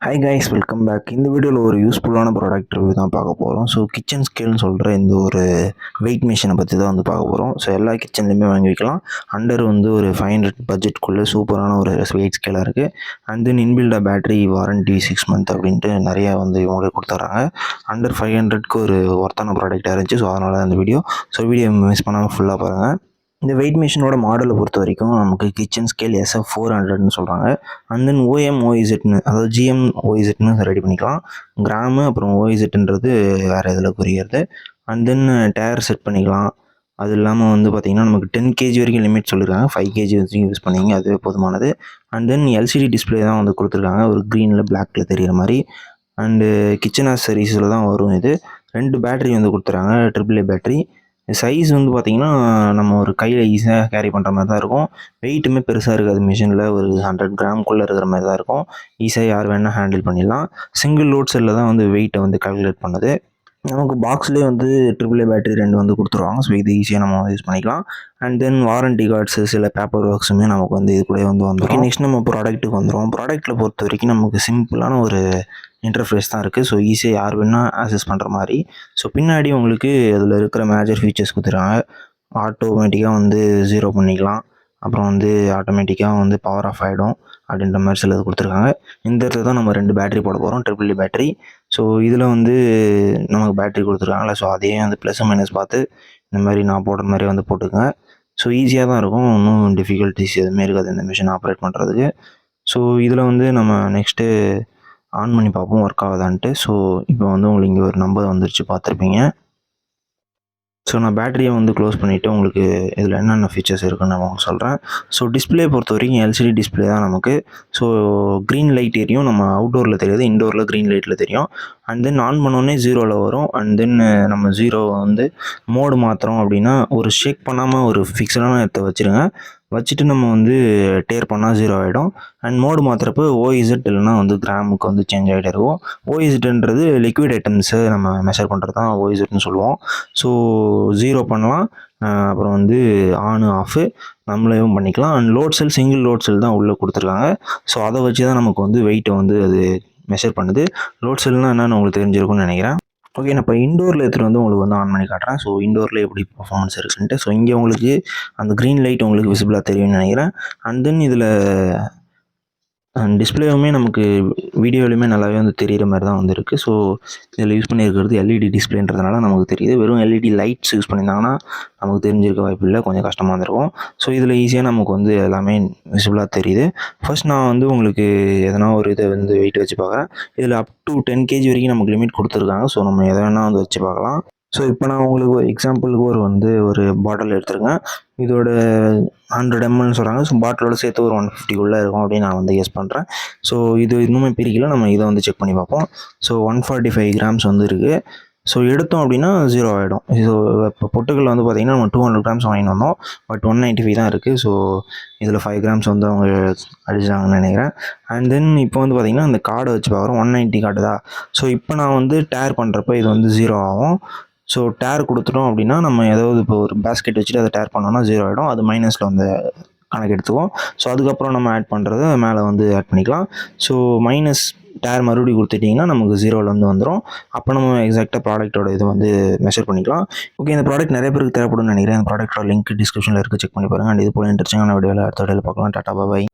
Hi guys, welcome back. இந்த வீடியோவில் ஒரு யூஸ்ஃபுல்லான ப்ராடக்ட் ரிவ்யூ தான் பார்க்க போகிறோம். ஸோ கிச்சன் ஸ்கேல்னு சொல்கிற இந்த ஒரு வெயிட் மிஷினை பற்றி தான் வந்து பார்க்க போகிறோம். ஸோ எல்லா கிச்சன்லேயுமே வாங்கி வைக்கலாம். அண்டர் வந்து ஒரு 500 பட்ஜெட்குள்ளே சூப்பரான ஒரு வெயிட் ஸ்கேலாக இருக்குது. அண்ட் தென் இன்பில்டா பேட்டரி வாரண்டி 6 மந்த் அப்படின்ட்டு நிறையா வந்து இவங்களே கொடுத்துட்றாங்க. அண்டர் 500க்கு ஒரு ஒர்த்தான ப்ராடக்டாக இருந்துச்சு. ஸோ அதனால தான் இந்த வீடியோ. ஸோ வீடியோ மிஸ் பண்ணாமல் ஃபுல்லாக பாருங்கள். இந்த வெயிட் மிஷினோட மாடலை பொறுத்த வரைக்கும் நமக்கு கிச்சன் ஸ்கேல் SF400ன்னு சொல்கிறாங்க. அண்ட் தென் OM-OIZன்னு, அதாவது GM-OIZன்னு ரெடி பண்ணிக்கலாம். கிராமு அப்புறம் OIZன்றது வேறு இதில் குறிக்கிறது. அண்ட் தென் டயர் செட் பண்ணிக்கலாம். அது இல்லாமல் வந்து பார்த்திங்கன்னா நமக்கு 10 kg வரைக்கும் லிமிட் சொல்லியிருக்காங்க. 5 kg வரைக்கும் யூஸ் பண்ணிங்க, அதுவே போதுமானது. அண்ட் தென் LCD டிஸ்பிளே தான் வந்து கொடுத்துருக்காங்க, ஒரு க்ரீனில் பிளாக்ல தெரிகிற மாதிரி. அண்டு கிச்சன் ஆக்சசரிஸில் தான் வரும் இது. 2 பேட்டரி வந்து கொடுத்துறாங்க, AAA பேட்டரி. சைஸ் வந்து பார்த்திங்கன்னா நம்ம ஒரு கையில் ஈஸியாக கேரி பண்ணுற மாதிரி தான் இருக்கும். வெயிட்டுமே பெருசாக இருக்காது. மிஷினில் ஒரு 100 கிராம்குள்ளே இருக்கிற மாதிரி தான் இருக்கும். ஈஸியாக யார் வேணால் ஹேண்டில் பண்ணிடலாம். சிங்கிள் லோட் செல்லில் தான் வந்து வெயிட்டை வந்து கால்குலேட் பண்ணுது. நமக்கு பாக்ஸ்லேயே வந்து AAA பேட்டரி 2 வந்து கொடுத்துருவாங்க. ஸோ இது ஈஸியாக நம்ம வந்து யூஸ் பண்ணிக்கலாம். அண்ட் தென் வாரண்டி கார்ட்ஸு, சில பேப்பர் ஒர்க்ஸுமே நமக்கு வந்து இது கூட வந்து வந்துடும். நெக்ஸ்ட் நம்ம ப்ராடக்ட்டுக்கு வந்துடும். ப்ராடக்ட்டில் பொறுத்த வரைக்கும் நமக்கு சிம்பிளான ஒரு இன்டர்ஃபேஸ் தான் இருக்குது. ஸோ ஈஸியாக யார் வேணால் ஆக்சஸ் பண்ணுற மாதிரி. ஸோ பின்னாடி உங்களுக்கு அதில் இருக்கிற மேஜர் ஃபீச்சர்ஸ் கொடுத்துருக்காங்க. ஆட்டோமேட்டிக்காக வந்து 0 பண்ணிக்கலாம். அப்புறம் வந்து ஆட்டோமேட்டிக்காக வந்து பவர் ஆஃப் ஆகிடும் அப்படின்ற மாதிரி சிலது கொடுத்துருக்காங்க. இந்த இடத்துல தான் நம்ம 2 பேட்டரி போட போகிறோம், AAA பேட்டரி. ஸோ இதில் வந்து நமக்கு பேட்டரி கொடுத்துருக்காங்களா, ஸோ அதையே வந்து ப்ளஸ் மைனஸ் பார்த்து இந்த மாதிரி நான் போடுற மாதிரி வந்து போட்டுக்கோங்க. ஸோ ஈஸியாக தான் இருக்கும், ஒன்றும் டிஃபிகல்ட்டிஸ் எதுவுமே இருக்காது இந்த மிஷின் ஆப்ரேட் பண்ணுறதுக்கு. ஸோ இதில் வந்து நம்ம நெக்ஸ்ட்டு ஆன் பண்ணி பார்ப்போம் ஒர்க் ஆகுதான்ட்டு. ஸோ இப்போ வந்து உங்களுக்கு இங்கே ஒரு நம்பர் வந்துருச்சு, பார்த்துருப்பீங்க. ஸோ நான் பேட்டரியை வந்து க்ளோஸ் பண்ணிவிட்டு உங்களுக்கு இதில் என்னென்ன ஃபீச்சர்ஸ் இருக்குன்னு நான் உங்களுக்கு சொல்கிறேன். ஸோ டிஸ்பிளே பொறுத்த வரைக்கும் LCD டிஸ்பிளே தான் நமக்கு. ஸோ க்ரீன் லைட் எரியும், நம்ம அவுட்டோரில் தெரியாது, இன்டோரில் க்ரீன் லைட்டில் தெரியும். அண்ட் தென் ஆன் பண்ணோடனே 0ல் வரும். அண்ட் தென் நம்ம 0 வந்து மோடு மாற்றுறோம் அப்படின்னா ஒரு ஷேக் பண்ணாமல் ஒரு ஃபிக்ஸடான இடத்த வச்சுருங்க. வச்சுட்டு நம்ம வந்து டேர் பண்ணால் 0 ஆகிடும். அண்ட் மோடு மாற்றுறப்போ OIZ இல்லைனா வந்து கிராமுக்கு வந்து சேஞ்ச் ஆகிட்டே இருக்கும். OIZன்றது லிக்விட் ஐட்டம்ஸை நம்ம மெஷர் பண்ணுறது தான் OIZன்னு சொல்லுவோம். ஸோ 0 பண்ணலாம். அப்புறம் வந்து ஆனு ஆஃபு நம்மளையும் பண்ணிக்கலாம். And load cell, single load cell தான் உள்ளே கொடுத்துருக்காங்க. ஸோ அதை வச்சு தான் நமக்கு வந்து வெயிட்டை வந்து அது மெஷர் பண்ணுது. லோட் செல்னால் என்னென்னு உங்களுக்கு தெரிஞ்சிருக்கும்னு நினைக்கிறேன். ஓகே, நான் இப்போ இண்டோரில் எடுத்துகிட்டு வந்து உங்களுக்கு வந்து ஆன் பண்ணி காட்டுறேன். ஸோ இண்டோரில் எப்படி பர்ஃபார்மன்ஸ் இருக்குன்ட்டு. ஸோ இங்கே உங்களுக்கு அந்த க்ரீன் லைட் உங்களுக்கு விசிபிளாக தெரியும்னு நினைக்கிறேன். அண்ட் தென் இதில் டிஸ்பிளேவுமே நமக்கு வீடியோலையுமே நல்லாவே வந்து தெரிகிற மாதிரி தான் வந்து இருக்குது. ஸோ இதில் யூஸ் பண்ணியிருக்கிறது LED டிஸ்பிளேன்றதுனால நமக்கு தெரியுது. வெறும் LED லைட்ஸ் யூஸ் பண்ணியிருந்தாங்கன்னா நமக்கு தெரிஞ்சிருக்க வாய்ப்பு இல்லை, கொஞ்சம் கஷ்டமாக இருந்திருக்கும். ஸோ இதில் ஈஸியாக நமக்கு வந்து எல்லாமே விசிபிளாக தெரியுது. ஃபர்ஸ்ட் நான் வந்து உங்களுக்கு எதனா ஒரு இதை வந்து வெயிட் வச்சு பார்க்குறேன். இதில் அப் டு 10 kg வரைக்கும் நமக்கு லிமிட் கொடுத்துருக்காங்க. ஸோ நம்ம எதை வேணால் வந்து வச்சு பார்க்கலாம். ஸோ இப்போ நான் உங்களுக்கு ஒரு எக்ஸாம்பிளுக்கு ஒரு பாட்டில் எடுத்துருக்கேன். இதோட 100 mlன்னு சொல்கிறாங்க. ஸோ பாட்டிலோட சேர்த்து ஒரு 150 இருக்கும் அப்படின்னு நான் வந்து கெஸ் பண்ணுறேன். ஸோ இது இன்னுமே பிரிக்கல, நம்ம இதை வந்து செக் பண்ணி பார்ப்போம். ஸோ 145 கிராம்ஸ் வந்து இருக்குது. ஸோ எடுத்தோம் அப்படின்னா 0 ஆகிடும். ஸோ இப்போ பொட்டுக்கல்ல வந்து பார்த்திங்கன்னா நம்ம 200 கிராம்ஸ் வாங்கிட்டு வந்தோம். பட் 195 தான் இருக்குது. ஸோ இதில் 5 கிராம்ஸ் வந்து அவங்க அடிச்சிட்டாங்கன்னு நினைக்கிறேன். அண்ட் தென் இப்போ வந்து பார்த்திங்கன்னா அந்த கார்டை வச்சு பார்க்குறோம், 190 காட்டுதா. ஸோ இப்போ நான் வந்து டேர் பண்ணுறப்ப இது வந்து 0 ஆகும். ஸோ டேர் கொடுத்துட்டோம் அப்படின்னா நம்ம ஏதாவது இப்போ ஒரு பேஸ்கெட் வச்சுட்டு அதை டேர் பண்ணோம்னா 0 ஆகிடும். அது மைனஸில் வந்து கணக்கு எடுத்துக்குவோம். ஸோ அதுக்கப்புறம் நம்ம ஆட் பண்ணுறத மேலே வந்து ஆட் பண்ணிக்கலாம். ஸோ மைனஸ் டேர் மறுபடியும் கொடுத்துட்டிங்கன்னா நமக்கு 0ல் வந்து வந்துடும். அப்போ நம்ம எக்ஸாக்டாக ப்ராடக்ட்டோட இது வந்து மெஷர் பண்ணிக்கலாம். ஓகே, இந்த ப்ராடக்ட் நிறைய பேருக்கு தேவைப்படும்னு நினைக்கிறேன். இந்த ப்ராடக்ட்டோட லிங்க் டிஸ்கிரிப்ஷனில் இருக்குது, செக் பண்ணி பாருங்கள். அண்ட் இது போல் இன்ட்ரெஸ்டிங்கான வீடியோவில் அடுத்த வீடியோவில் பார்க்கலாம். டாடா, பாய்.